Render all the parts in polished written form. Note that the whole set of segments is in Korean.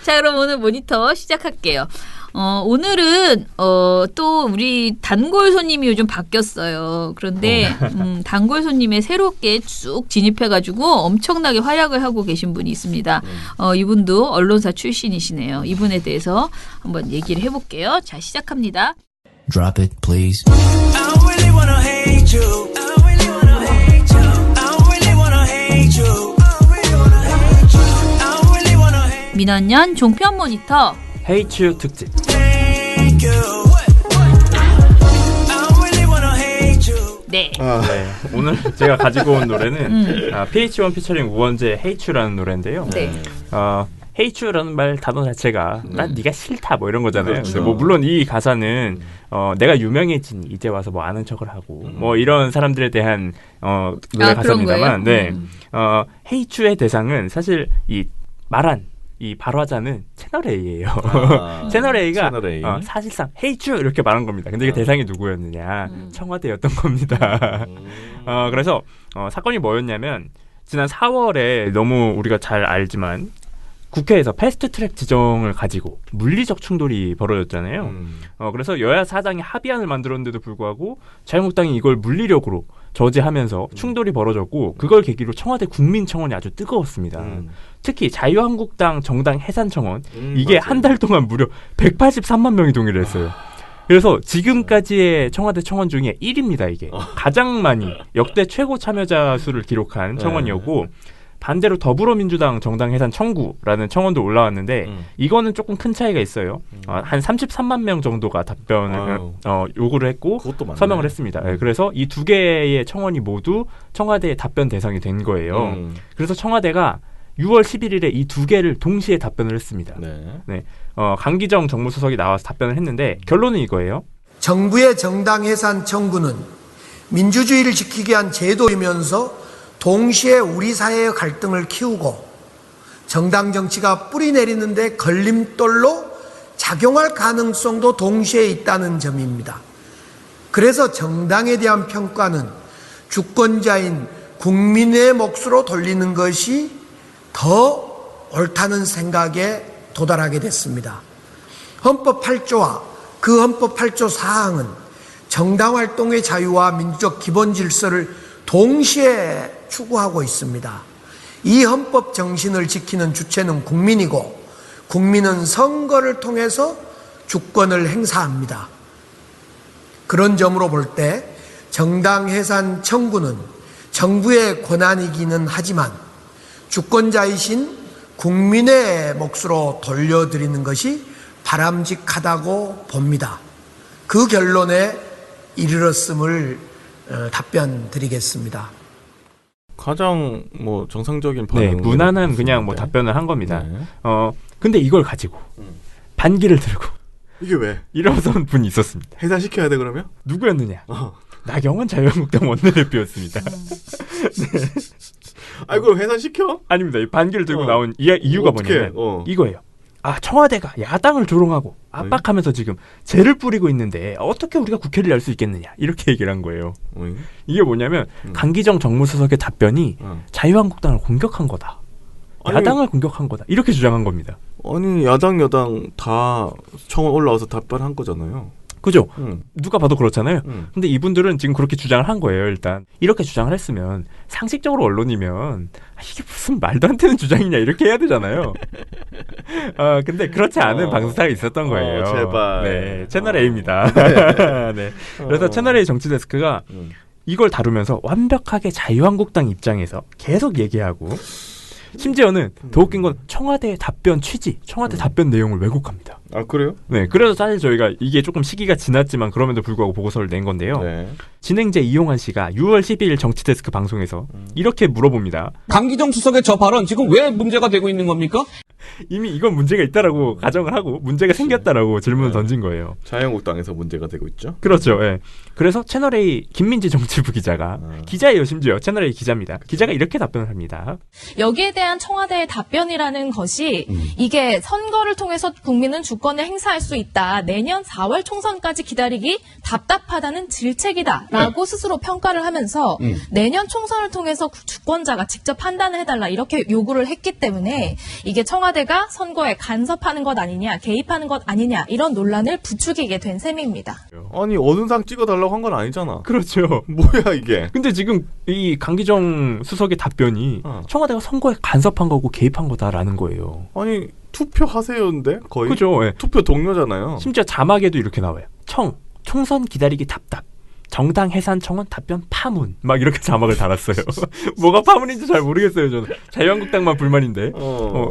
자, 그럼 오늘 모니터 시작할게요. 오늘은 또 우리 단골 손님이 요즘 바뀌었어요. 그런데 단골 손님에 새롭게 쭉 진입해가지고 엄청나게 활약을 하고 계신 분이 있습니다. 이분도 언론사 출신이시네요. 이분에 대해서 한번 얘기를 해볼게요. 자, 시작합니다. Drop it, please. I really wanna hate you. I really wanna hate you. I really wanna hate you. I really wanna hate you. I really wanna hate 민원연 종편 모니터. 헤이츠 특집. you. I really wanna hate you. 네. 네. 오늘 제가 가지고 온 노래는 PH1 피처링 우원재 헤이츄라는 노래인데요. 네. 헤이츄라는 말 단어 자체가 난 네가 싫다 뭐 이런 거잖아요. 그렇죠. 근데 뭐 물론 이 가사는 내가 유명해진 이제 와서 뭐 아는 척을 하고 뭐 이런 사람들에 대한 노래 가사입니다만, 네. 헤이츄의 대상은 사실 이 말한 이 발화자는 채널 A예요. 채널 A가 채널 A. 사실상 헤이츄 이렇게 말한 겁니다. 근데 이게 대상이 누구였느냐? 청와대였던 겁니다. 그래서 사건이 뭐였냐면 지난 4월에 너무 우리가 잘 알지만 국회에서 패스트트랙 지정을 가지고 물리적 충돌이 벌어졌잖아요. 그래서 여야 사당이 합의안을 만들었는데도 불구하고 자유한국당이 이걸 물리력으로 저지하면서 충돌이 벌어졌고 그걸 계기로 청와대 국민청원이 아주 뜨거웠습니다. 특히 자유한국당 정당 해산청원 이게 맞아요. 한 달 동안 무려 183만 명이 동의를 했어요. 그래서 지금까지의 청와대 청원 중에 1위입니다. 이게 가장 많이 역대 최고 참여자 수를 기록한 청원이었고 반대로 더불어민주당 정당 해산 청구라는 청원도 올라왔는데 이거는 조금 큰 차이가 있어요. 한 33만 명 정도가 답변을 요구를 했고 그것도 많네. 서명을 했습니다. 네, 그래서 이 두 개의 청원이 모두 청와대의 답변 대상이 된 거예요. 그래서 청와대가 6월 11일에 이 두 개를 동시에 답변을 했습니다. 네. 강기정 정무수석이 나와서 답변을 했는데 결론은 이거예요. 정부의 정당 해산 청구는 민주주의를 지키기 위한 제도이면서 동시에 우리 사회의 갈등을 키우고 정당 정치가 뿌리 내리는데 걸림돌로 작용할 가능성도 동시에 있다는 점입니다. 그래서 정당에 대한 평가는 주권자인 국민의 몫으로 돌리는 것이 더 옳다는 생각에 도달하게 됐습니다. 헌법 8조와 그 헌법 8조 사항은 정당활동의 자유와 민주적 기본 질서를 동시에 추구하고 있습니다. 이 헌법 정신을 지키는 주체는 국민이고 국민은 선거를 통해서 주권을 행사합니다. 그런 점으로 볼 때 정당 해산 청구는 정부의 권한이기는 하지만 주권자이신 국민의 몫으로 돌려드리는 것이 바람직하다고 봅니다. 그 결론에 이르렀음을 답변 드리겠습니다. 가장 뭐 정상적인 네, 반응. 무난한 그냥 뭐 답변을 한 겁니다. 네. 근데 이걸 가지고 반기를 들고 이게 왜? 일어선 분이 있었습니다. 해산시켜야 돼 그러면? 누구였느냐? 나경원 자유한국당 원내대표였습니다. 아이 그럼 해산시켜? 아닙니다. 이 반기를 들고 나온 이유가 어떡해? 뭐냐면 이거예요. 청와대가 야당을 조롱하고 압박하면서 지금 죄를 뿌리고 있는데 어떻게 우리가 국회를 열 수 있겠느냐 이렇게 얘기를 한 거예요. 이게 뭐냐면 강기정 정무수석의 답변이 자유한국당을 공격한 거다. 야당을 공격한 거다. 이렇게 주장한 겁니다. 아니 야당 여당 다 청원 올라와서 답변한 거잖아요. 그죠? 누가 봐도 그렇잖아요. 근데 이분들은 지금 그렇게 주장을 한 거예요. 일단 이렇게 주장을 했으면 상식적으로 언론이면 이게 무슨 말도 안 되는 주장이냐 이렇게 해야 되잖아요. 근데 그렇지 않은 방송사가 있었던 거예요. 제발. 네, 채널 A입니다. 네. 그래서 채널 A 정치데스크가 이걸 다루면서 완벽하게 자유한국당 입장에서 계속 얘기하고 심지어는 더 웃긴 건 청와대의 답변 취지, 청와대 답변 내용을 왜곡합니다. 아 그래요? 네, 그래서 사실 저희가 이게 조금 시기가 지났지만 그럼에도 불구하고 보고서를 낸 건데요. 네. 진행자 이용환 씨가 6월 12일 정치데스크 방송에서 이렇게 물어봅니다. 강기정 수석의 저 발언 지금 왜 문제가 되고 있는 겁니까? 이미 이건 문제가 있다라고 가정을 하고 문제가 생겼다라고 질문을 던진 거예요. 자유한국당에서 문제가 되고 있죠. 그렇죠. 예. 그래서 채널A 김민지 정치부 기자가 기자예요. 심지어 채널A 기자입니다. 기자가 이렇게 답변을 합니다. 여기에 대한 청와대의 답변이라는 것이 이게 선거를 통해서 국민은 주권을 행사할 수 있다. 내년 4월 총선까지 기다리기 답답하다는 질책이다라고 스스로 평가를 하면서 내년 총선을 통해서 주권자가 직접 판단을 해달라 이렇게 요구를 했기 때문에 이게 청와대 청와대가 선거에 간섭하는 것 아니냐, 개입하는 것 아니냐 이런 논란을 부추기게 된 셈입니다. 아니 어느 상 찍어달라고 한 건 아니잖아. 그렇죠. 뭐야 이게? 근데 지금 이 강기정 수석의 답변이 청와대가 선거에 간섭한 거고 개입한 거다라는 거예요. 아니 투표하세요인데 거의 그죠? 예. 투표 동료잖아요. 심지어 자막에도 이렇게 나와요. 총선 기다리기 답답. 정당 해산 청원 답변 파문. 막 이렇게 자막을 달았어요. 뭐가 파문인지 잘 모르겠어요, 저는. 자유한국당만 불만인데.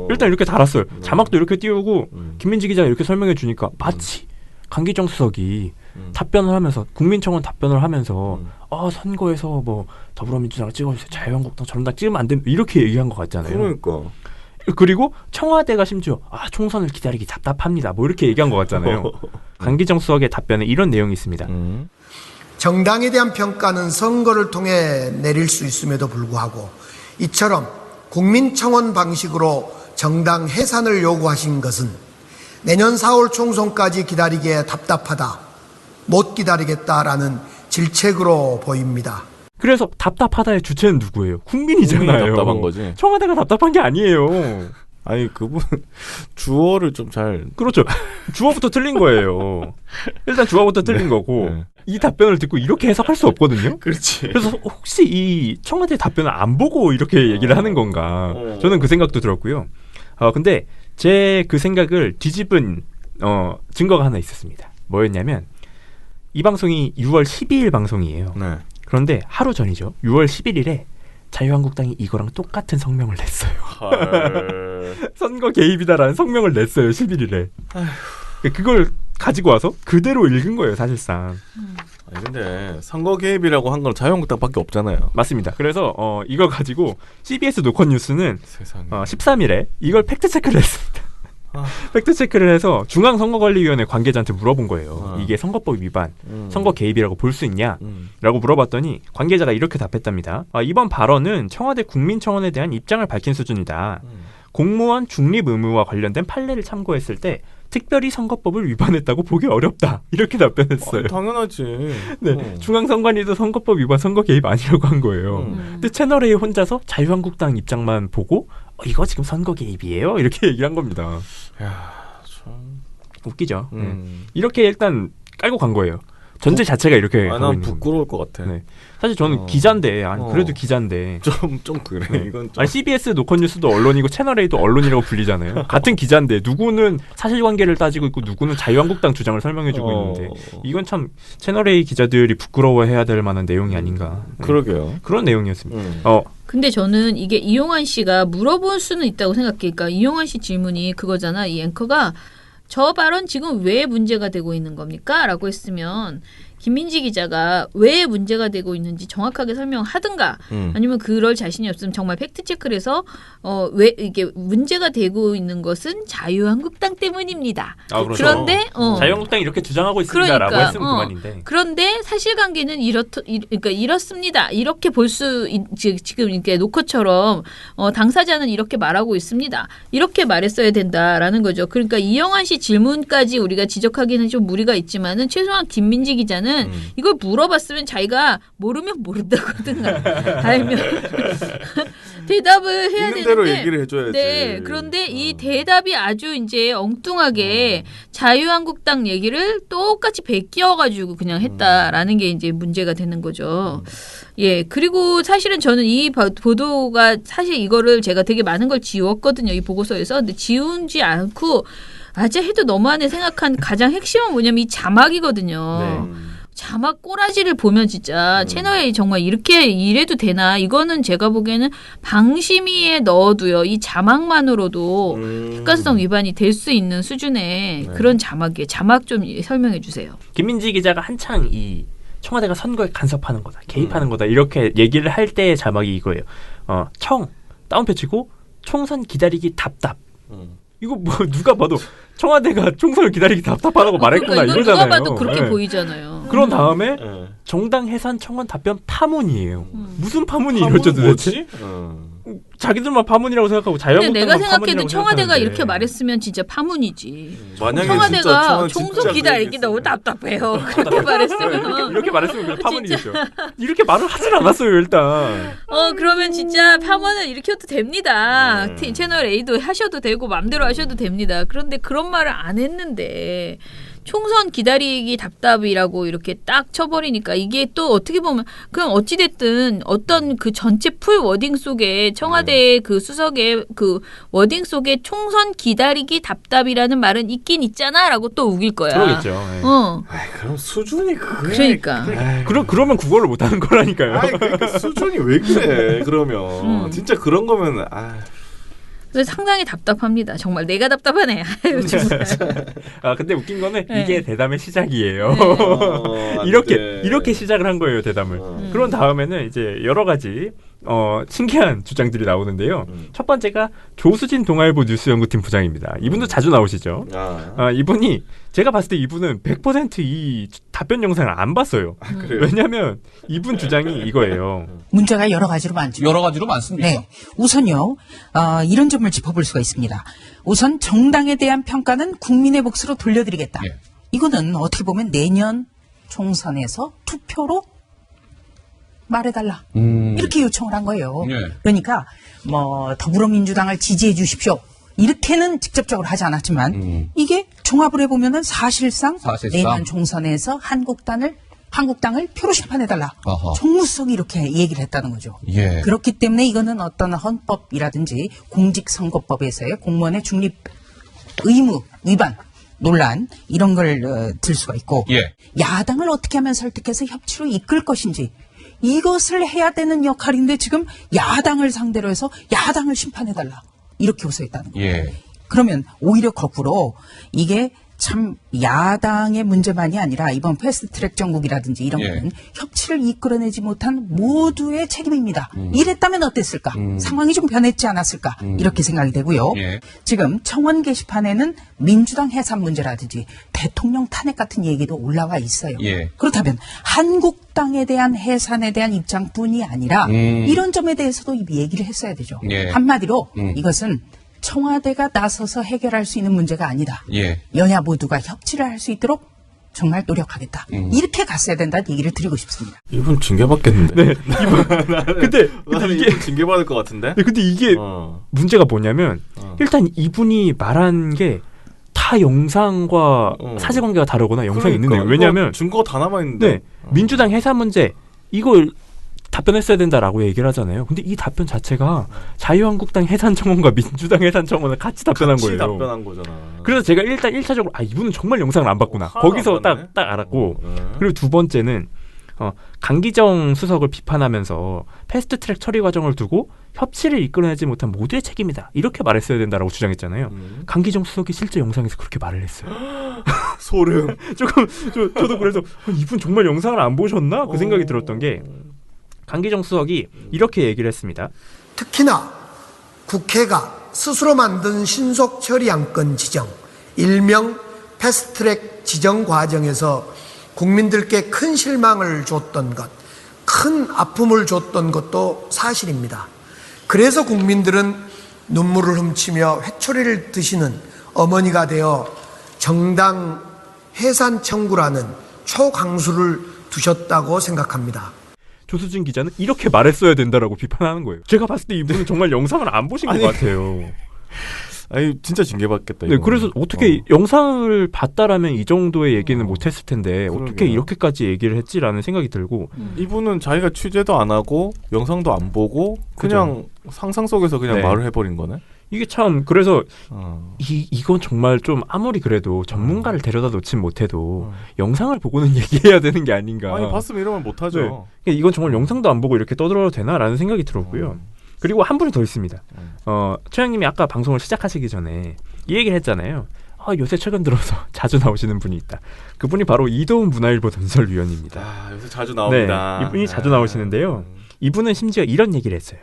일단 이렇게 달았어요. 자막도 이렇게 띄우고 김민지 기자가 이렇게 설명해 주니까 마치 강기정 수석이 답변을 하면서 국민청원 답변을 하면서 선거에서 뭐 더불어민주당을 찍어주세요. 자유한국당 저런당 찍으면 안 됩니다. 이렇게 얘기한 것 같잖아요. 그러니까. 그리고 청와대가 심지어 총선을 기다리기 답답합니다. 뭐 이렇게 얘기한 것 같잖아요. 강기정 수석의 답변에 이런 내용이 있습니다. 정당에 대한 평가는 선거를 통해 내릴 수 있음에도 불구하고 이처럼 국민청원 방식으로 정당 해산을 요구하신 것은 내년 4월 총선까지 기다리기에 답답하다, 못 기다리겠다라는 질책으로 보입니다. 그래서 답답하다의 주체는 누구예요? 국민이잖아요. 국민이 답답한 거지. 청와대가 답답한 게 아니에요. 아니 그분 주어를 좀 잘. 그렇죠. 주어부터 틀린 거예요. 일단 주어부터 틀린 거고 네. 이 답변을 듣고 이렇게 해석할 수 없거든요. 그렇지. 그래서 혹시 이 청와대 답변을 안 보고 이렇게 얘기를 하는 건가? 저는 그 생각도 들었고요. 근데 제 그 생각을 뒤집은 증거가 하나 있었습니다. 뭐였냐면 이 방송이 6월 12일 방송이에요. 네. 그런데 하루 전이죠. 6월 11일에 자유한국당이 이거랑 똑같은 성명을 냈어요. 선거 개입이다라는 성명을 냈어요. 11일에. 그걸 가지고 와서 그대로 읽은 거예요. 사실상. 아니 근데 선거 개입이라고 한 건 자유한국당밖에 없잖아요. 맞습니다. 그래서 이걸 가지고 CBS 노컷뉴스는 세상에. 13일에 이걸 팩트체크를 했습니다. 팩트체크를 해서 중앙선거관리위원회 관계자한테 물어본 거예요. 이게 선거법 위반, 선거 개입이라고 볼 수 있냐? 라고 물어봤더니 관계자가 이렇게 답했답니다. 이번 발언은 청와대 국민청원에 대한 입장을 밝힌 수준이다. 공무원 중립 의무와 관련된 판례를 참고했을 때 특별히 선거법을 위반했다고 보기 어렵다. 이렇게 답변했어요. 당연하지. 네, 중앙선관위도 선거법 위반, 선거 개입 아니라고 한 거예요. 근데 채널A 혼자서 자유한국당 입장만 보고 이거 지금 선거 개입이에요? 이렇게 얘기를 한 겁니다. 야, 참 웃기죠. 네. 이렇게 일단 깔고 간 거예요. 전제 자체가 이렇게 가고 난 있는 부끄러울 것 같아. 네. 사실 저는 기자인데 그래도 기자인데 좀 그래. 네. 이건 좀. CBS 노컷뉴스도 언론이고 채널A도 언론이라고 불리잖아요. 같은 기자인데 누구는 사실관계를 따지고 있고 누구는 자유한국당 주장을 설명해주고 있는데 이건 참 채널A 기자들이 부끄러워해야 될 만한 내용이 아닌가. 네. 그러게요. 그런 내용이었습니다. 근데 저는 이게 이용환 씨가 물어볼 수는 있다고 생각해요. 그러니까 이용환 씨 질문이 그거잖아. 이 앵커가 저 발언 지금 왜 문제가 되고 있는 겁니까? 라고 했으면 김민지 기자가 왜 문제가 되고 있는지 정확하게 설명하든가 아니면 그럴 자신이 없으면 정말 팩트체크를 해서 왜 이게 문제가 되고 있는 것은 자유한국당 때문입니다. 그렇죠. 그런데 자유한국당이 이렇게 주장하고 있습니다라고 했으면 그만인데. 그런데 사실관계는 그러니까 이렇습니다. 이렇게 볼 수 지금 이렇게 노컷처럼 당사자는 이렇게 말하고 있습니다. 이렇게 말했어야 된다라는 거죠. 그러니까 이영환 씨 질문까지 우리가 지적하기는 좀 무리가 있지만은 최소한 김민지 기자는 이걸 물어봤으면 자기가 모르면 모른다고 하든가 알면 대답을 해야 있는 대로 되는데 얘기를 해줘야지. 네, 그런데 이 대답이 아주 이제 엉뚱하게 자유한국당 얘기를 똑같이 베끼어가지고 그냥 했다라는 게 이제 문제가 되는 거죠. 예, 그리고 사실은 저는 이 보도가 사실 이거를 제가 되게 많은 걸 지웠거든요. 이 보고서에서. 근데 지우지 않고 아재 해도 너무하네 생각한 가장 핵심은 뭐냐면 이 자막이거든요. 네. 자막 꼬라지를 보면 진짜 채널A 정말 이렇게 이래도 되나? 이거는 제가 보기에는 방심위에 넣어도요. 이 자막만으로도 객관성 위반이 될 수 있는 수준의 그런 자막이에요. 자막 좀 설명해 주세요. 김민지 기자가 한창 이 청와대가 선거에 간섭하는 거다, 개입하는 거다 이렇게 얘기를 할 때의 자막이 이거예요. 다운표 치고 총선 기다리기 답답. 이거 뭐 누가 봐도 청와대가 총선을 기다리기 답답하다고 말했구나 그러니까 이거잖아요. 누가 봐도 그렇게 네. 보이잖아요. 그런 다음에 정당 해산 청원 답변 파문이에요. 무슨 파문이 파문은 이러죠 도대체? 뭐지? 자기들만 파문이라고 생각하고 근데 자유한국당만 내가 생각해도 파문이라고 청와대가 생각하는데. 이렇게 말했으면 진짜 파문이지. 만약에 청와대가 진짜 총선 기다리기 너무 답답해요. 그렇게 말했으면. 이렇게 말했으면 그냥 파문이겠죠. 이렇게 말을 하진 않았어요 일단. 그러면 진짜 파문을 일으켜도 됩니다. 채널 A도 하셔도 되고 맘대로 하셔도 됩니다. 그런데 그런 말을 안 했는데 총선 기다리기 답답이라고 이렇게 딱 쳐버리니까 이게 또 어떻게 보면 그럼 어찌됐든 어떤 그 전체 풀 워딩 속에 청와대 그 수석의 그 워딩 속에 총선 기다리기 답답이라는 말은 있긴 있잖아라고 또 우길 거야. 그러겠죠. 예. 아이, 그럼 수준이 그게. 그러니까. 아이, 그러면 국어를 못하는 거라니까요. 아이, 그러니까 수준이 왜 그래? 그러면 진짜 그런 거면 그래서 상당히 답답합니다. 정말 내가 답답하네. 아유, 정말. 근데 웃긴 거는 네. 이게 대담의 시작이에요. 안 이렇게 돼. 이렇게 시작을 한 거예요 대담을. 그런 다음에는 이제 여러 가지 신기한 주장들이 나오는데요. 첫 번째가 조수진 동아일보 뉴스연구팀 부장입니다. 이분도 자주 나오시죠. 이분이 제가 봤을 때 이분은 100% 이 답변 영상을 안 봤어요. 그래요? 왜냐하면 이분 주장이 이거예요. 문제가 여러 가지로 많죠. 여러 가지로 많습니까? 네. 우선요, 이런 점을 짚어볼 수가 있습니다. 우선 정당에 대한 평가는 국민의 몫으로 돌려드리겠다. 예. 이거는 어떻게 보면 내년 총선에서 투표로 말해달라. 이렇게 요청을 한 거예요. 예. 그러니까 뭐 더불어민주당을 지지해 주십시오. 이렇게는 직접적으로 하지 않았지만 이게 종합을 해보면은 사실상 내년 총선에서 한국당을 표로 심판해달라. 아하. 정무수석이 이렇게 얘기를 했다는 거죠. 예. 그렇기 때문에 이거는 어떤 헌법이라든지 공직선거법에서의 공무원의 중립 의무 위반 논란 이런 걸 들 수가 있고 예. 야당을 어떻게 하면 설득해서 협치로 이끌 것인지 이것을 해야 되는 역할인데 지금 야당을 상대로 해서 야당을 심판해달라 이렇게 호소했다는 거예요. 예. 그러면 오히려 거꾸로 이게 참 야당의 문제만이 아니라 이번 패스트트랙 정국이라든지 이런 예. 거는 협치를 이끌어내지 못한 모두의 책임입니다. 이랬다면 어땠을까? 상황이 좀 변했지 않았을까? 이렇게 생각이 되고요. 예. 지금 청원 게시판에는 민주당 해산 문제라든지 대통령 탄핵 같은 얘기도 올라와 있어요. 예. 그렇다면 한국당에 대한 해산에 대한 입장뿐이 아니라 이런 점에 대해서도 얘기를 했어야 되죠. 예. 한마디로 이것은 청와대가 나서서 해결할 수 있는 문제가 아니다. 예. 여야 모두가 협치를 할 수 있도록 정말 노력하겠다. 이렇게 갔어야 된다는 얘기를 드리고 싶습니다. 이분 징계받겠는데. 네. 근데 나는 이게 이분 징계받을 것 같은데. 근데 이게 문제가 뭐냐면 일단 이분이 말한 게 다 영상과 사실관계가 다르거나 영상이 있는데요. 왜냐하면 증거 다 남아 있는데. 네, 민주당 해산 문제 이걸 답변했어야 된다라고 얘기를 하잖아요. 근데 이 답변 자체가 자유한국당 해산 청원과 민주당 해산 청원을 같이 답변한 같이 거예요. 답변한 거잖아. 그래서 제가 일단 1차적으로 이분은 정말 영상을 안 봤구나. 하나도 거기서 안 봤네. 딱 알았고 그리고 두 번째는 강기정 수석을 비판하면서 패스트트랙 처리 과정을 두고 협치를 이끌어내지 못한 모두의 책임이다. 이렇게 말했어야 된다라고 주장했잖아요. 강기정 수석이 실제 영상에서 그렇게 말을 했어요. 소름. 조금 저도 그래서 이분 정말 영상을 안 보셨나? 그 생각이 들었던 게 강기정 수석이 이렇게 얘기를 했습니다. 특히나 국회가 스스로 만든 신속 처리 안건 지정, 일명 패스트트랙 지정 과정에서 국민들께 큰 실망을 줬던 것, 큰 아픔을 줬던 것도 사실입니다. 그래서 국민들은 눈물을 훔치며 회초리를 드시는 어머니가 되어 정당 해산 청구라는 초강수를 두셨다고 생각합니다. 조수진 기자는 이렇게 말했어야 된다라고 비판하는 거예요. 제가 봤을 때 이분은 정말 영상을 안 보신 것 같아요. 아니 진짜 징계받겠다. 네, 이거는. 그래서 어떻게 영상을 봤다라면 이 정도의 얘기는 못했을 텐데 어떻게 그러게요. 이렇게까지 얘기를 했지라는 생각이 들고 이분은 자기가 취재도 안 하고 영상도 안 보고 그냥 상상 속에서 그냥 네. 말을 해버린 거네. 이게 참 그래서 이건 정말 좀 아무리 그래도 전문가를 데려다 놓진 못해도 영상을 보고는 얘기해야 되는 게 아닌가. 아니 봤으면 이러면 못하죠. 네. 그러니까 이건 정말 영상도 안 보고 이렇게 떠들어도 되나라는 생각이 들었고요. 그리고 한 분이 더 있습니다. 최영님이 아까 방송을 시작하시기 전에 이 얘기를 했잖아요. 요새 최근 들어서 자주 나오시는 분이 있다. 그분이 바로 이도훈 문화일보 전설위원입니다. 요새 자주 나옵니다. 네, 이분이 자주 나오시는데요. 이분은 심지어 이런 얘기를 했어요.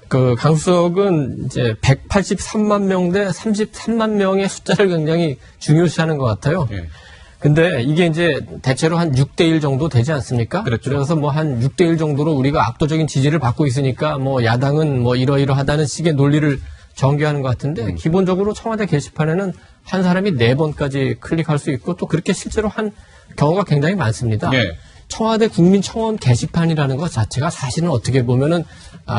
강수석은 이제 183만 명 대 33만 명의 숫자를 굉장히 중요시하는 것 같아요. 예. 근데 이게 이제 대체로 한 6대1 정도 되지 않습니까? 그렇죠. 그래서 뭐 한 6대1 정도로 우리가 압도적인 지지를 받고 있으니까 뭐 야당은 뭐 이러이러하다는 식의 논리를 전개하는 것 같은데 기본적으로 청와대 게시판에는 한 사람이 4번까지 클릭할 수 있고 또 그렇게 실제로 한 경우가 굉장히 많습니다. 예. 청와대 국민청원 게시판이라는 것 자체가 사실은 어떻게 보면은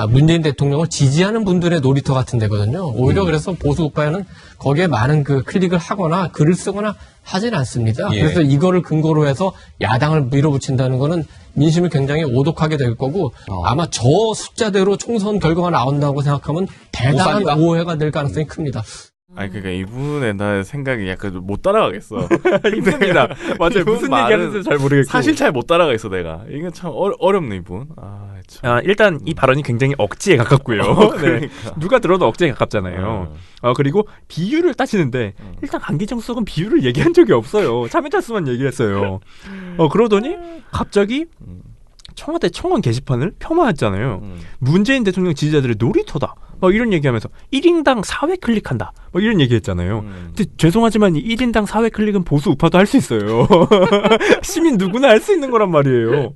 문재인 대통령을 지지하는 분들의 놀이터 같은 데거든요. 오히려 그래서 보수 우파에는 거기에 많은 그 클릭을 하거나 글을 쓰거나 하진 않습니다. 예. 그래서 이거를 근거로 해서 야당을 밀어붙인다는 거는 민심을 굉장히 오독하게 될 거고 아마 저 숫자대로 총선 결과가 나온다고 생각하면 대단한 오산이다? 오해가 될 가능성이 큽니다. 아니 그러니까 이분의 나 생각이 약간 좀 못 따라가겠어. 힘듭니다. 맞아요. 이분 무슨 말은 얘기하는지 잘 모르겠고. 사실 잘 못 따라가겠어 내가. 이게 참 어렵네 이분. 참. 일단 이 발언이 굉장히 억지에 가깝고요. 네. 그러니까. 누가 들어도 억지에 가깝잖아요. 그리고 비율을 따지는데 일단 강기정 수석은 비율을 얘기한 적이 없어요. 참여자 수만 얘기했어요. 그러더니 갑자기 청와대 청원 게시판을 폄하했잖아요. 문재인 대통령 지지자들의 놀이터다. 막 이런 얘기하면서 1인당 4회 클릭한다. 막 이런 얘기했잖아요. 근데 죄송하지만 이 1인당 4회 클릭은 보수 우파도 할 수 있어요. 시민 누구나 할 수 있는 거란 말이에요.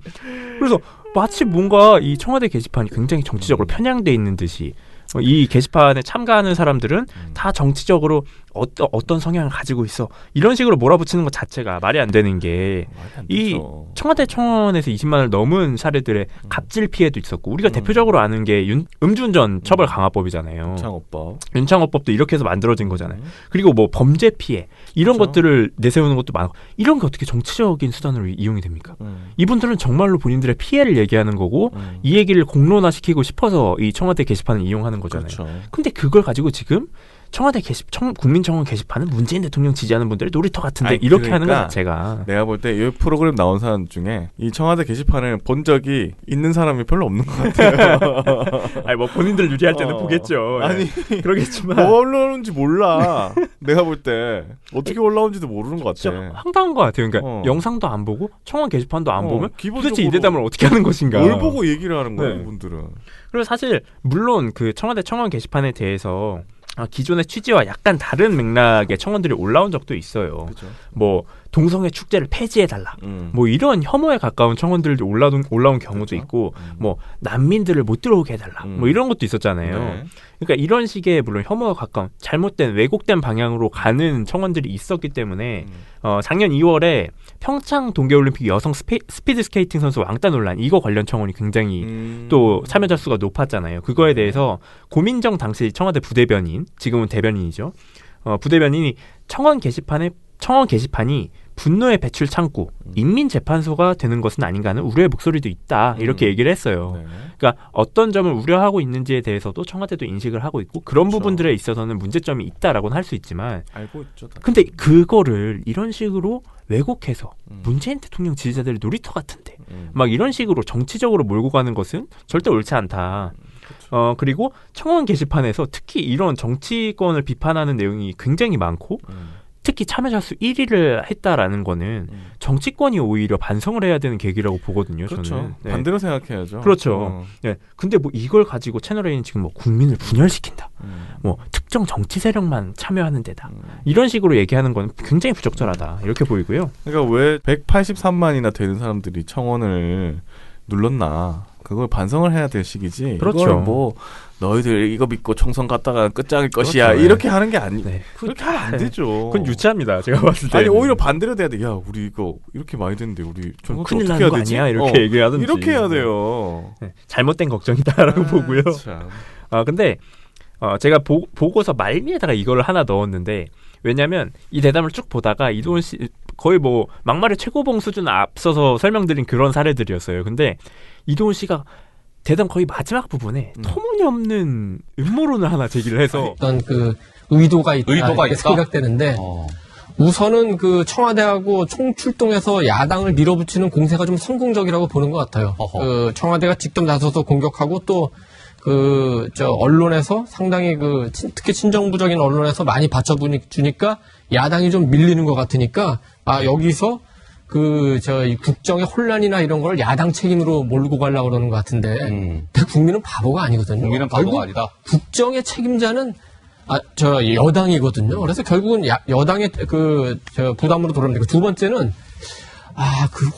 그래서 마치 뭔가 이 청와대 게시판이 굉장히 정치적으로 편향돼 있는 듯이 이 게시판에 참가하는 사람들은 다 정치적으로 어떤 성향을 가지고 있어 이런 식으로 몰아붙이는 것 자체가 말이 안 되는 게 이 청와대 청원에서 20만 원을 넘은 사례들의 갑질 피해도 있었고 우리가 대표적으로 아는 게 음주운전 처벌 강화법이잖아요. 윤창호법도 이렇게 해서 만들어진 거잖아요. 그리고 뭐 범죄 피해 이런 것들을 내세우는 것도 많고 이런 게 어떻게 정치적인 수단으로 이용이 됩니까? 이분들은 정말로 본인들의 피해를 얘기하는 거고 이 얘기를 공론화시키고 싶어서 이 청와대 게시판을 이용하는 거잖아요. 근데 그걸 가지고 지금 청와대 국민청원 게시판은 문재인 대통령 지지하는 분들의 놀이터 같은데 이렇게 그러니까 하는 것 자체가 내가 볼 때 이 프로그램 나온 사람 중에 이 청와대 게시판을 본 적이 있는 사람이 별로 없는 것 같아요. 아니 뭐 본인들 유리할 때는 보겠죠. 아니 그러겠지만 뭐가 올라오는지 몰라. 내가 볼 때 어떻게 올라오는지도 모르는 것 같아. 진짜 황당한 것 같아요. 그러니까 영상도 안 보고 청원 게시판도 안 보면 기본적으로 도대체 이 대담을 어떻게 하는 것인가. 뭘 보고 얘기를 하는 거예요, 네. 이분들은. 그리고 사실 물론 그 청와대 청원 게시판에 대해서 기존의 취지와 약간 다른 맥락의 청원들이 올라온 적도 있어요. 그쵸. 뭐 동성애 축제를 폐지해달라. 뭐 이런 혐오에 가까운 청원들도 올라온 경우도 있고 뭐 난민들을 못 들어오게 해달라. 뭐 이런 것도 있었잖아요. 네. 그러니까 이런 식의 물론 혐오에 가까운 잘못된 왜곡된 방향으로 가는 청원들이 있었기 때문에 작년 2월에 평창 동계올림픽 여성 스피드 스케이팅 선수 왕따 논란 이거 관련 청원이 굉장히 또 참여자 수가 높았잖아요. 그거에 대해서 고민정 당시 청와대 부대변인 지금은 대변인이죠. 부대변인이 청원 게시판이 분노의 배출 창구, 인민재판소가 되는 것은 아닌가 하는 우려의 목소리도 있다. 이렇게 얘기를 했어요. 네. 그러니까 어떤 점을 우려하고 있는지에 대해서도 청와대도 인식을 하고 있고 그런 부분들에 있어서는 문제점이 있다라고는 할 수 있지만 알고 있죠. 다. 근데 그거를 이런 식으로 왜곡해서 문재인 대통령 지지자들의 놀이터 같은데 막 이런 식으로 정치적으로 몰고 가는 것은 절대 옳지 않다. 그리고 청원 게시판에서 특히 이런 정치권을 비판하는 내용이 굉장히 많고 특히 참여자 수 1위를 했다라는 거는 정치권이 오히려 반성을 해야 되는 계기라고 보거든요. 그렇죠. 저는. 네. 반대로 생각해야죠. 그렇죠. 네. 근데 뭐 이걸 가지고 채널A는 지금 뭐 국민을 분열시킨다. 뭐 특정 정치 세력만 참여하는 데다. 이런 식으로 얘기하는 건 굉장히 부적절하다. 이렇게 보이고요. 그러니까 왜 183만이나 되는 사람들이 청원을 눌렀나? 그걸 반성을 해야 될 시기지. 그렇죠. 이걸 뭐 너희들 이거 믿고 총선 갔다가 끝장일 것이야. 그렇죠. 이렇게 하는 게 아니. 네. 그렇게 하면 안 되죠. 그건 유치합니다. 제가 봤을 때. 아니 오히려 반대로 돼야 돼. 야 우리 이거 이렇게 많이 됐는데 우리 총선 큰일 어떻게 나는 해야 거 되지? 아니야? 이렇게 얘기하든지. 이렇게 해야 돼요. 네. 잘못된 걱정이다라고 보고요. 참. 근데 제가 보고서 말미에다가 이거를 하나 넣었는데 왜냐하면 이 대담을 쭉 보다가 이도훈 씨 거의 뭐 막말의 최고봉 수준 앞서서 설명드린 그런 사례들이었어요. 근데 이도훈 씨가 대담 거의 마지막 부분에 터무니없는 음모론을 하나 제기를 해서 어떤 그 의도가 있다 이렇게 생각되는데 우선은 그 청와대하고 총출동해서 야당을 밀어붙이는 공세가 좀 성공적이라고 보는 것 같아요. 그 청와대가 직접 나서서 공격하고 또 언론에서 상당히 특히 친정부적인 언론에서 많이 받쳐주니까 야당이 좀 밀리는 것 같으니까 여기서 이 국정의 혼란이나 이런 걸 야당 책임으로 몰고 가려고 그러는 것 같은데 국민은 바보가 아니거든요. 국민은 바보가 아니다. 국정의 책임자는 저 여당이거든요. 그래서 결국은 여당의 저 부담으로 돌아옵니다. 두 번째는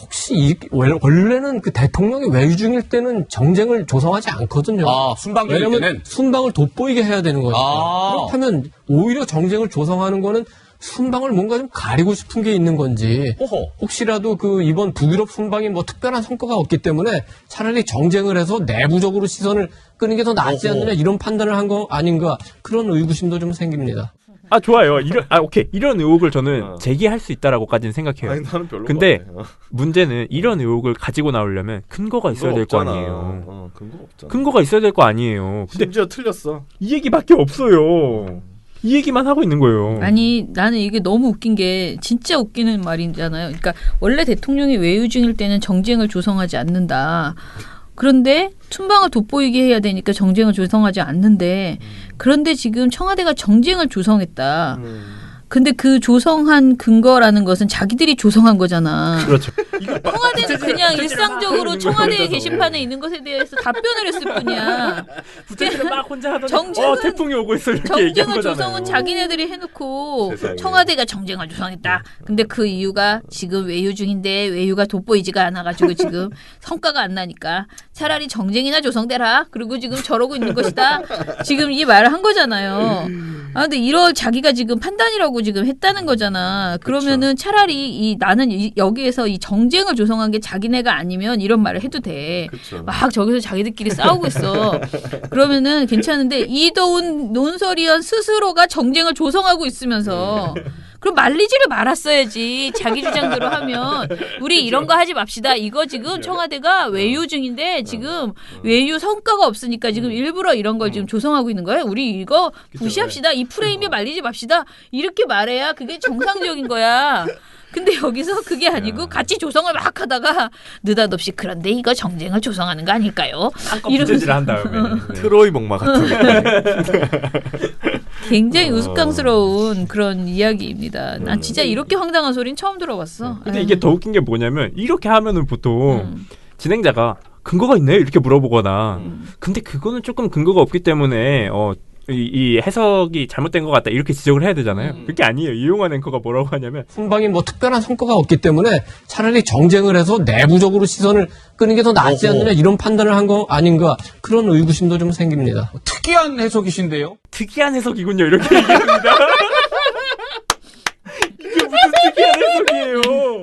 혹시 원래는 그 대통령이 외유 중일 때는 정쟁을 조성하지 않거든요. 순방일 왜냐면 때는 순방을 돋보이게 해야 되는 거니까. 그렇다면 오히려 정쟁을 조성하는 거는 순방을 뭔가 좀 가리고 싶은 게 있는 건지, 혹시라도 이번 북유럽 순방이 뭐 특별한 성과가 없기 때문에 차라리 정쟁을 해서 내부적으로 시선을 끄는 게 더 낫지 않느냐, 이런 판단을 한 거 아닌가, 그런 의구심도 좀 생깁니다. 좋아요. 오케이. 이런 의혹을 저는 제기할 수 있다라고까지는 생각해요. 아니, 나는 별로. 근데 문제는 이런 의혹을 가지고 나오려면 근거가 있어야 될 거 아니에요. 근거가 없잖아. 근거가 있어야 될 거 아니에요. 근데 심지어 틀렸어. 이 얘기밖에 없어요. 이 얘기만 하고 있는 거예요. 아니, 나는 이게 너무 웃긴 게 진짜 웃기는 말이잖아요. 그러니까 원래 대통령이 외유 중일 때는 정쟁을 조성하지 않는다. 그런데 순방을 돋보이게 해야 되니까 정쟁을 조성하지 않는데, 그런데 지금 청와대가 정쟁을 조성했다. 근데 그 조성한 근거라는 것은 자기들이 조성한 거잖아. 그렇죠. 청와대는 그냥 일상적으로 청와대 게시판에 있는 것에 대해서 답변을 했을 뿐이야. 부채질을 막 혼자 하더니 정쟁은- 태풍이 오고 있어 이렇게 얘기한 정쟁을 거잖아요. 조성은 자기네들이 해놓고 세상에. 청와대가 정쟁을 조성했다. 근데 그 이유가 지금 외유 중인데 외유가 돋보이지가 않아가지고 지금 성과가 안 나니까 차라리 정쟁이나 조성되라. 그리고 지금 저러고 있는 것이다. 지금 이 말을 한 거잖아요. 근데 이럴 자기가 지금 판단이라고 지금 했다는 거잖아. 그러면은 차라리 나는 여기에서 이 정쟁을 조성한 게 자기네가 아니면 이런 말을 해도 돼. 그쵸. 막 저기서 자기들끼리 싸우고 있어. 그러면은 괜찮은데 이도운 논설위원 스스로가 정쟁을 조성하고 있으면서 그럼 말리지를 말았어야지. 자기 주장대로 하면 우리 이런 거 하지 맙시다. 이거 지금 청와대가 외유 중인데 지금 외유 성과가 없으니까 지금 일부러 이런 걸 지금 조성하고 있는 거예요. 우리 이거 무시합시다. 이 프레임에 말리지 맙시다. 이렇게 말해야 그게 정상적인 거야. 근데 여기서 그게 아니고 같이 조성을 막 하다가 느닷없이 그런데 이거 정쟁을 조성하는 거 아닐까요? 부채질을 한 다음에. 트로이 목마 같은. 굉장히 우스꽝스러운 그런 이야기입니다. 난 진짜 이렇게 황당한 소리는 처음 들어봤어. 근데 이게 더 웃긴 게 뭐냐면 이렇게 하면은 보통 진행자가 근거가 있나요? 이렇게 물어보거나. 근데 그거는 조금 근거가 없기 때문에 이 해석이 잘못된 것 같다 이렇게 지적을 해야 되잖아요. 그게 아니에요. 이용환 앵커가 뭐라고 하냐면 순방이 뭐 특별한 성과가 없기 때문에 차라리 정쟁을 해서 내부적으로 시선을 끄는 게 더 낫지 않느냐, 이런 판단을 한 거 아닌가, 그런 의구심도 좀 생깁니다. 특이한 해석이신데요. 특이한 해석이군요. 이렇게 얘기합니다. 이게 무슨 특이한 해석이에요.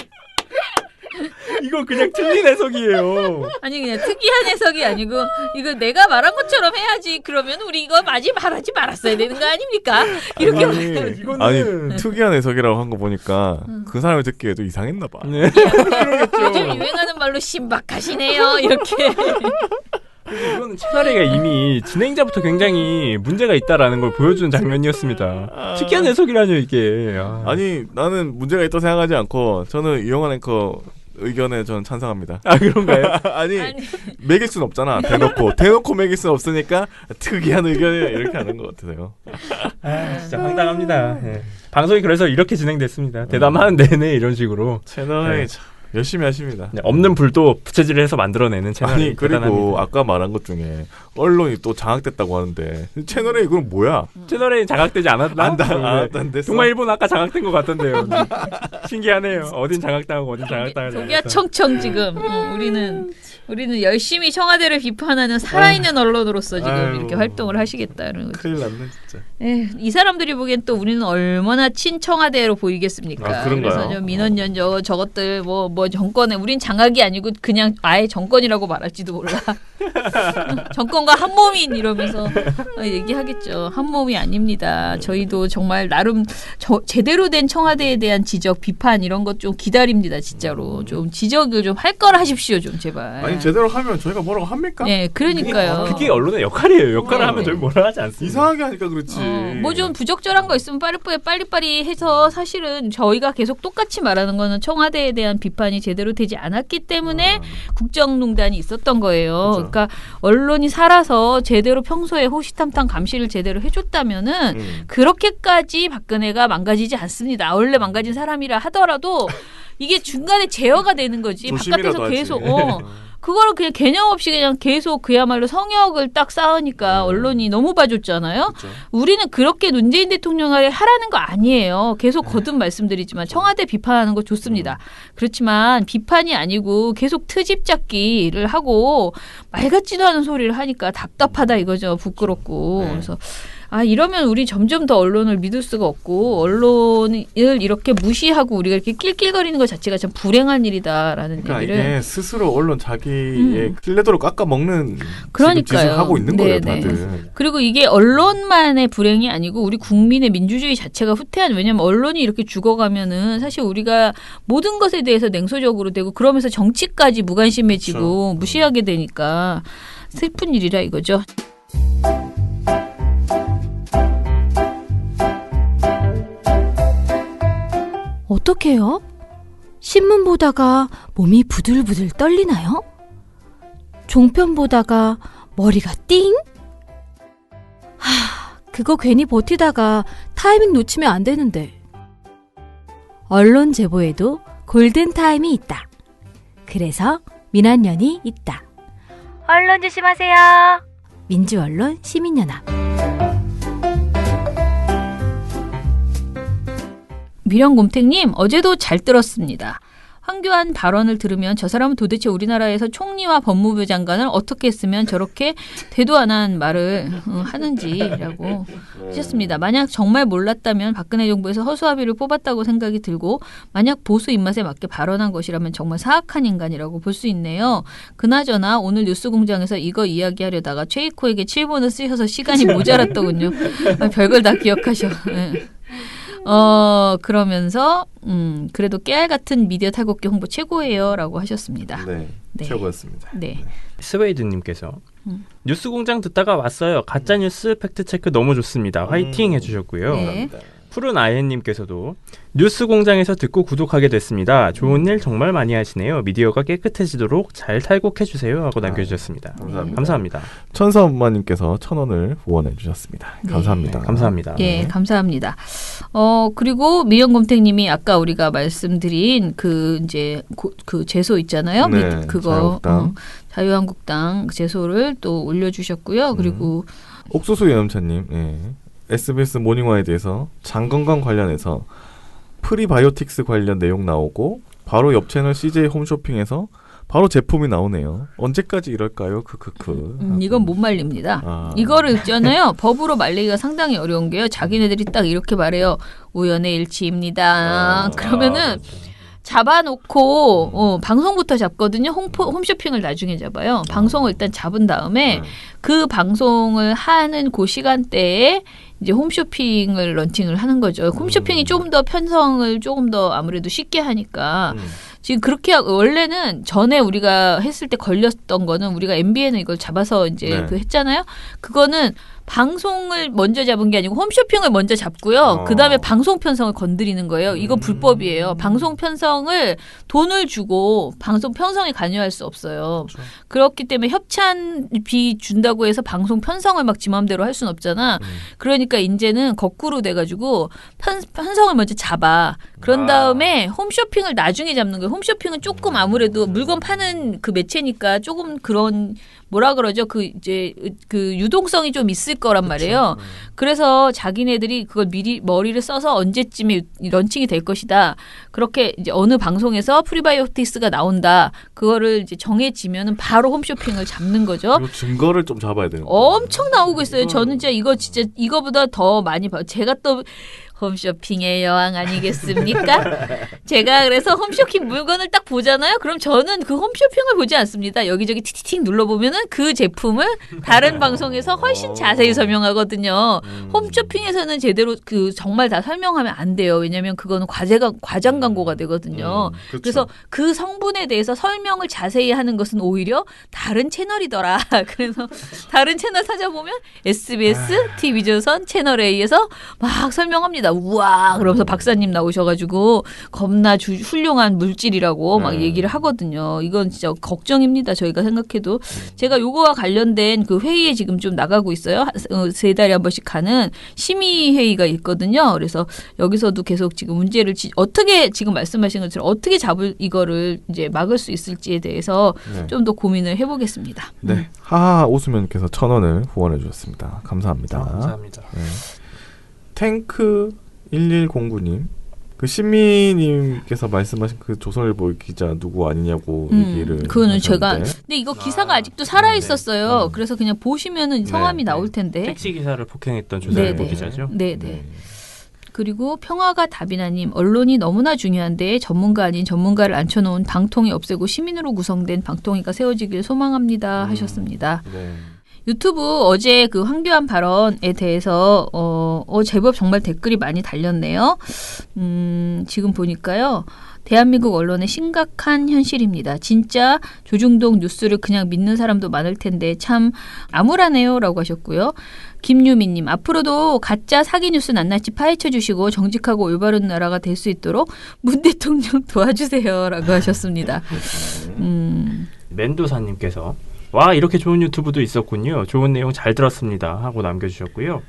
이거 그냥 틀린 해석이에요. 아니 그냥 특이한 해석이 아니고 이거 내가 말한 것처럼 해야지. 그러면 우리 이거 말하지 말았어야 되는 거 아닙니까? 이렇게 말해요. 아니 특이한 해석이라고 한 거 보니까 그 사람이 듣기에도 이상했나 봐. 네. 요즘 유행하는 말로 신박하시네요. 이렇게. 이거는 채널이가 이미 진행자부터 굉장히 문제가 있다라는 걸 보여주는 장면이었습니다. 특이한 해석이라뇨 이게. 아니 나는 문제가 있다고 생각하지 않고 저는 이용환 앵커 의견에 저는 찬성합니다. 그런가요? 아니 매길 순 없잖아. 대놓고 매길 순 없으니까 특이한 의견을 이렇게 하는 것 같아요. 진짜 황당합니다. 네. 방송이 그래서 이렇게 진행됐습니다. 대담하는 내내 이런 식으로 채널이 네. 참 열심히 하십니다. 네, 없는 불도 부채질을 해서 만들어내는 채널이 아니 그리고 대단합니다. 아까 말한 것 중에 언론이 또 장악됐다고 하는데 채널에 이건 뭐야? 채널에 장악되지 않았나? 안 됐어. 정말 일본 아까 장악된 것 같던데요. 신기하네요. 어딘 장악당하고 어딘 장악당하지 독야 않았다. 청청 지금 우리는 열심히 청와대를 비판하는 살아있는 언론으로서 지금 아유. 이렇게 활동을 하시겠다는 거죠. 큰일 났네 진짜. 이 사람들이 보기엔 또 우리는 얼마나 친청와대로 보이겠습니까? 그런가요? 그래서 저 민원연 저것들 뭐 정권에 우린 장악이 아니고 그냥 아예 정권이라고 말할지도 몰라. 정권과 한 몸인 이러면서 얘기하겠죠. 한 몸이 아닙니다. 저희도 정말 나름 제대로 된 청와대에 대한 지적, 비판 이런 것 좀 기다립니다. 진짜로 좀 지적을 좀 할 걸 하십시오, 좀 제발. 아니 제대로 하면 저희가 뭐라고 합니까? 네, 그러니까요. 그게 언론의 역할이에요. 역할을 하면 저희 뭐라 하지 않습니다. 이상하게 하니까 그렇지. 뭐 좀 부적절한 거 있으면 빨리빨리 해서 사실은 저희가 계속 똑같이 말하는 거는 청와대에 대한 비판이 제대로 되지 않았기 때문에 국정농단이 있었던 거예요. 그러니까 언론이 살아서 제대로 평소에 호시탐탐 감시를 제대로 해줬다면은 그렇게까지 박근혜가 망가지지 않습니다. 원래 망가진 사람이라 하더라도 이게 중간에 제어가 되는 거지. 조심이라도 바깥에서 하지. 계속 그거를 그냥 개념 없이 그냥 계속 그야말로 성역을 딱 쌓으니까 언론이 너무 봐줬잖아요. 그렇죠. 우리는 그렇게 문재인 대통령을 하라는 거 아니에요. 계속 거듭 말씀드리지만 청와대 비판하는 거 좋습니다. 그렇지만 비판이 아니고 계속 트집 잡기를 하고 말 같지도 않은 소리를 하니까 답답하다 이거죠. 부끄럽고. 그래서 이러면 우리 점점 더 언론을 믿을 수가 없고 언론을 이렇게 무시하고 우리가 이렇게 낄낄거리는 것 자체가 참 불행한 일이다라는 그러니까 얘기를. 이게 스스로 언론 자기의 신뢰도를 깎아먹는 그러니까요. 짓을 하고 있는 거예요, 네네. 다들. 그리고 이게 언론만의 불행이 아니고 우리 국민의 민주주의 자체가 후퇴한. 왜냐하면 언론이 이렇게 죽어가면은 사실 우리가 모든 것에 대해서 냉소적으로 되고 그러면서 정치까지 무관심해지고 그렇죠. 무시하게 되니까 슬픈 일이라 이거죠. 어떡해요? 신문 보다가 몸이 부들부들 떨리나요? 종편 보다가 머리가 띵? 그거 괜히 버티다가 타이밍 놓치면 안 되는데. 언론 제보에도 골든타임이 있다. 그래서 민원연이 있다. 언론 조심하세요. 민주언론 시민연합. 미령곰탱님 어제도 잘 들었습니다. 황교안 발언을 들으면 저 사람은 도대체 우리나라에서 총리와 법무부 장관을 어떻게 했으면 저렇게 대도 안 한 말을 하는지라고 하셨습니다. 만약 정말 몰랐다면 박근혜 정부에서 허수아비를 뽑았다고 생각이 들고 만약 보수 입맛에 맞게 발언한 것이라면 정말 사악한 인간이라고 볼 수 있네요. 그나저나 오늘 뉴스공장에서 이거 이야기하려다가 최이코에게 7분을 쓰셔서 시간이 모자랐더군요. 별걸 다 기억하셔. 네. 그러면서 그래도 깨알 같은 미디어 탈곡기 홍보 최고예요라고 하셨습니다. 네, 최고였습니다. 네. 스웨이드님께서 뉴스공장 듣다가 왔어요. 가짜뉴스 팩트체크 너무 좋습니다. 화이팅 해주셨고요. 네. 푸른 아이님께서도 뉴스공장에서 듣고 구독하게 됐습니다. 좋은 일 정말 많이 하시네요. 미디어가 깨끗해지도록 잘 탈곡해주세요 하고 남겨주셨습니다. 감사합니다. 감사합니다. 천사엄마님께서 1,000원을 후원해 주셨습니다. 네. 감사합니다. 감사합니다. 예, 감사합니다. 그리고 미영곰탱님이 아까 우리가 말씀드린 그 제소 있잖아요. 네, 그거 자유한국당. 자유한국당 제소를 또 올려주셨고요. 그리고 옥수수 여염차님, SBS 모닝와에 대해서 장 건강 관련해서 프리바이오틱스 관련 내용 나오고 바로 옆 채널 CJ 홈쇼핑에서 바로 제품이 나오네요. 언제까지 이럴까요? 이건 못 말립니다. 이거를 있잖아요. 법으로 말리기가 상당히 어려운 게요. 자기네들이 딱 이렇게 말해요. 우연의 일치입니다. 그러면은 잡아놓고 방송부터 잡거든요. 홈쇼핑을 나중에 잡아요. 방송을 일단 잡은 다음에 그 방송을 하는 그 시간대에 이제 홈쇼핑을 런칭을 하는 거죠. 홈쇼핑이 조금 더 편성을 조금 더 아무래도 쉽게 하니까 지금 그렇게 원래는 전에 우리가 했을 때 걸렸던 거는 우리가 MBN은 이걸 잡아서 이제 그 했잖아요. 그거는 방송을 먼저 잡은 게 아니고 홈쇼핑을 먼저 잡고요. 그다음에 방송 편성을 건드리는 거예요. 이거 불법이에요. 방송 편성을 돈을 주고 방송 편성에 관여할 수 없어요. 그렇죠. 그렇기 때문에 협찬비 준다고 해서 방송 편성을 막 지 맘대로 할 수는 없잖아. 그러니까 이제는 거꾸로 돼가지고 편성을 먼저 잡아. 그런 다음에 홈쇼핑을 나중에 잡는 거예요. 홈쇼핑은 조금 아무래도 물건 파는 그 매체니까 조금 그런 뭐라 그러죠? 그 유동성이 좀 있을 거란 말이에요. 그래서 자기네들이 그걸 미리 머리를 써서 언제쯤에 런칭이 될 것이다. 그렇게 이제 어느 방송에서 프리바이오틱스가 나온다. 그거를 이제 정해지면은 바로 홈쇼핑을 잡는 거죠. 그리고 증거를 좀 잡아야 돼요. 엄청 나오고 있어요. 저는 진짜 이거보다 더 많이 봐요. 제가 또 홈쇼핑의 여왕 아니겠습니까? 제가 그래서 홈쇼핑 물건을 딱 보잖아요. 그럼 저는 그 홈쇼핑을 보지 않습니다. 여기저기 틱틱틱 눌러보면은 그 제품을 다른 방송에서 훨씬 자세히 설명하거든요. 홈쇼핑에서는 제대로 정말 다 설명하면 안 돼요. 왜냐하면 그거는 과장 광고가 되거든요. 그렇죠. 그래서 그 성분에 대해서 설명을 자세히 하는 것은 오히려 다른 채널이더라. 그래서 다른 채널 찾아보면 SBS, TV조선, 채널A에서 막 설명합니다. 때마다 우와 그러면서 박사님 나오셔가지고 겁나 훌륭한 물질이라고 막 얘기를 하거든요. 이건 진짜 걱정입니다. 저희가 생각해도 제가 요거와 관련된 그 회의에 지금 좀 나가고 있어요. 3달에 한 번씩 가는 심의 회의가 있거든요. 그래서 여기서도 계속 지금 문제를 어떻게 지금 말씀하신 것처럼 어떻게 잡을 이거를 이제 막을 수 있을지에 대해서 네. 좀 더 고민을 해보겠습니다. 네. 하하 오수면께서 1,000원을 후원해 주셨습니다. 감사합니다. 감사합니다. 네. 탱크 1109님 그 신미님께서 말씀하신 그 조선일보 기자 누구 아니냐고 얘기를 그거는 하셨는데. 제가 근데 이거 기사가 아직도 살아 있었어요. 네. 그래서 그냥 보시면은 성함이 나올 텐데. 택시 기사를 폭행했던 조선일보 네네. 기자죠. 네네. 그리고 평화가 답이나님 언론이 너무나 중요한데 전문가 아닌 전문가를 앉혀놓은 방통위 없애고 시민으로 구성된 방통위가 세워지길 소망합니다 하셨습니다. 네. 유튜브 어제 그 황교안 발언에 대해서 제법 정말 댓글이 많이 달렸네요. 지금 보니까요. 대한민국 언론의 심각한 현실입니다. 진짜 조중동 뉴스를 그냥 믿는 사람도 많을 텐데 참 암울하네요 라고 하셨고요. 김유미님 앞으로도 가짜 사기 뉴스 낱낱이 파헤쳐 주시고 정직하고 올바른 나라가 될 수 있도록 문 대통령 도와주세요 라고 하셨습니다. 멘도사님께서 와 이렇게 좋은 유튜브도 있었군요. 좋은 내용 잘 들었습니다 하고 남겨주셨고요.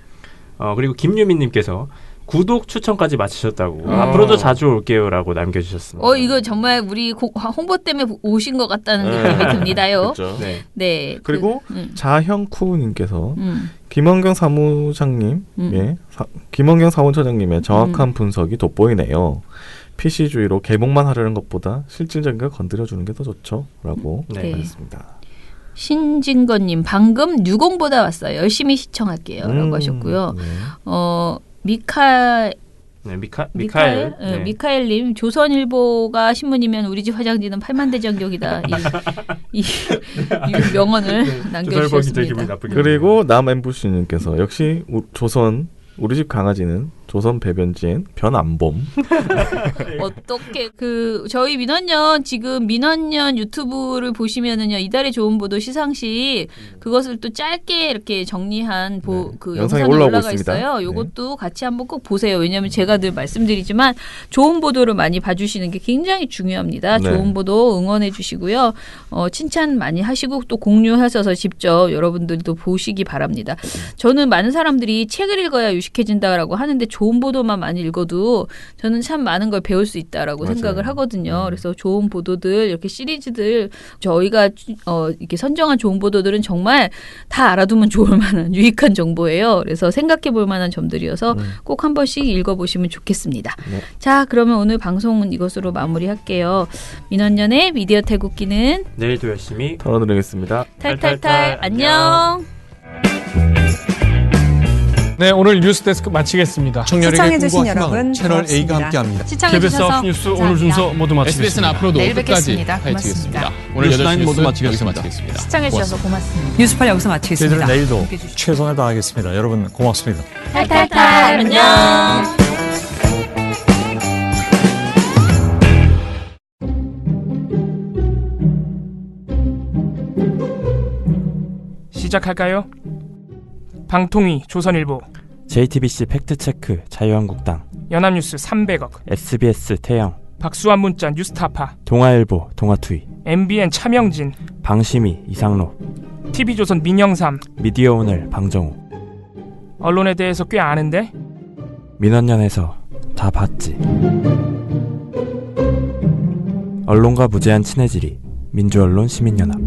그리고 김유민님께서 구독 추천까지 마치셨다고 앞으로도 자주 올게요라고 남겨주셨습니다. 이거 정말 우리 홍보 때문에 오신 것 같다는 느낌이 듭니다요. 그렇죠. 네. 네. 그리고 자형쿠님께서 김원경 사무장님, 김원경 사무처장님의 정확한 분석이 돋보이네요. PC주의로 개봉만 하려는 것보다 실질적인 걸 건드려주는 게 더 좋죠.라고 말했습니다. 신진건님 방금 뉴공보다 왔어요. 열심히 시청할게요.라고 하셨고요. 미카엘님 조선일보가 신문이면 우리 집 화장지는 8만 대장경이다. 이 명언을 남겨주셨습니다. 그리고 남엠부씨님께서 역시 우리 집 강아지는 조선 배변지엔 변 안 봄. 어떻게 저희 민원연 지금 민원연 유튜브를 보시면은요 이달의 좋은 보도 시상식 그것을 또 짧게 이렇게 정리한 그 영상이 올라가 있어요. 요것도 같이 한번 꼭 보세요. 왜냐하면 제가 늘 말씀드리지만 좋은 보도를 많이 봐주시는 게 굉장히 중요합니다. 네. 좋은 보도 응원해 주시고요. 칭찬 많이 하시고 또 공유하셔서 직접 여러분들도 보시기 바랍니다. 저는 많은 사람들이 책을 읽어야 유식해진다라고 하는데 좋은 보도만 많이 읽어도 저는 참 많은 걸 배울 수 있다라고 생각을 하거든요. 그래서 좋은 보도들 이렇게 시리즈들 저희가 이렇게 선정한 좋은 보도들은 정말 다 알아두면 좋을 만한 유익한 정보예요. 그래서 생각해 볼 만한 점들이어서 꼭 한 번씩 읽어보시면 좋겠습니다. 네. 자, 그러면 오늘 방송은 이것으로 마무리할게요. 민원연의 미디어 태국기는 내일도 열심히 털어드리겠습니다. 탈탈탈 안녕. 네, 오늘 뉴스데스크 마치겠습니다. 시청해주신 여러분 채널 고맙습니다. A가 함께합니다. 시청해주셔서 뉴스 오늘 순서 모두 마치겠습니다. SBS는 앞으로도 내일 끝까지 뵙겠습니다. 파헤치겠습니다. 고맙습니다. 오늘 8시 모두 뉴스 여기서 마치겠습니다. 마치겠습니다. 시청해주셔서 고맙습니다. 뉴스팔 여기서 마치겠습니다. 저희들은 내일도 최선을 다하겠습니다. 여러분 고맙습니다. 탈탈탈 안녕. 시작할까요? 방통위 조선일보 JTBC 팩트체크 자유한국당 연합뉴스 300억 SBS 태영 박수환 문자 뉴스타파 동아일보 동아투이 MBN 차명진 방심이 이상로 TV조선 민영삼 미디어오늘 방정우 언론에 대해서 꽤 아는데 민원연에서 다 봤지. 언론과 무제한 친해지리 민주언론 시민연합